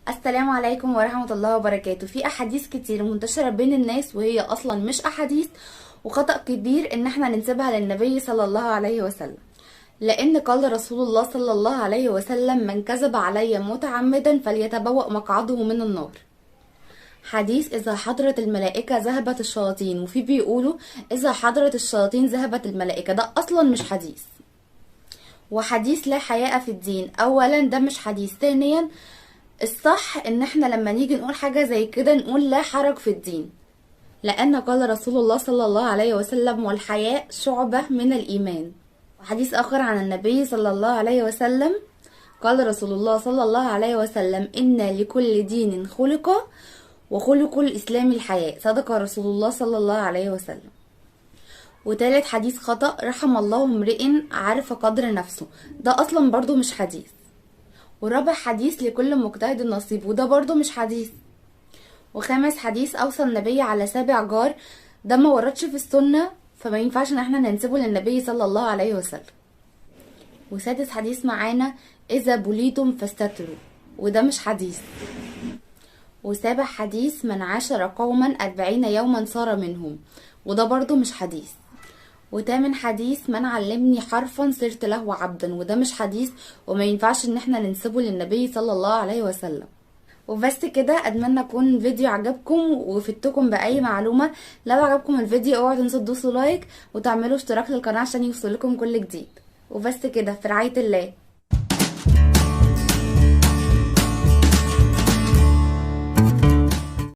السلام عليكم ورحمة الله وبركاته. في أحاديث كتير منتشرة بين الناس وهي أصلا مش أحاديث، وخطأ كبير إن احنا ننسبها للنبي صلى الله عليه وسلم، لأن قال رسول الله صلى الله عليه وسلم: من كذب علي متعمدا فليتبوأ مقعده من النار. حديث إذا حضرت الملائكة ذهبت الشياطين، وفي بيقولوا إذا حضرت الشياطين ذهبت الملائكة. ده أصلا مش حديث. وحديث لا حياء في الدين، أولا ده مش حديث. ثانيا الصح ان احنا لما نيجي نقول حاجة زي كده نقول لا حرج في الدين، لان قال رسول الله صلى الله عليه وسلم: والحياء شعبة من الايمان. وحديث اخر عن النبي صلى الله عليه وسلم قال رسول الله صلى الله عليه وسلم: ان لكل دين خلق وخلق الاسلام الحياء. صدق رسول الله صلى الله عليه وسلم. وتالت حديث خطأ: رحم الله امرئ عرف قدر نفسه. ده اصلا برضو مش حديث. ورابع حديث: لكل مجتهد نصيب، وده برضو مش حديث. وخامس حديث: اوصى النبي على 7 جار. ده ما وردش في السنة، فما ينفعش ان احنا ننسبه للنبي صلى الله عليه وسلم. وسادس حديث معانا: اذا بليتم فاستتروا، وده مش حديث. وسابع حديث: من عاشر قوما 40 يوما صار منهم، وده برضو مش حديث. وتامن حديث: من علمني حرفا صرت له عبدا، وده مش حديث، وما ينفعش ان احنا ننسبه للنبي صلى الله عليه وسلم. وبس كده. اتمنى يكون الفيديو عجبكم وفدتكم باي معلومه. لو عجبكم الفيديو اوعوا تنسوا تدوسوا لايك وتعملوا اشتراك للقناه عشان يوصلكم كل جديد. وبس كده، في رعايه الله.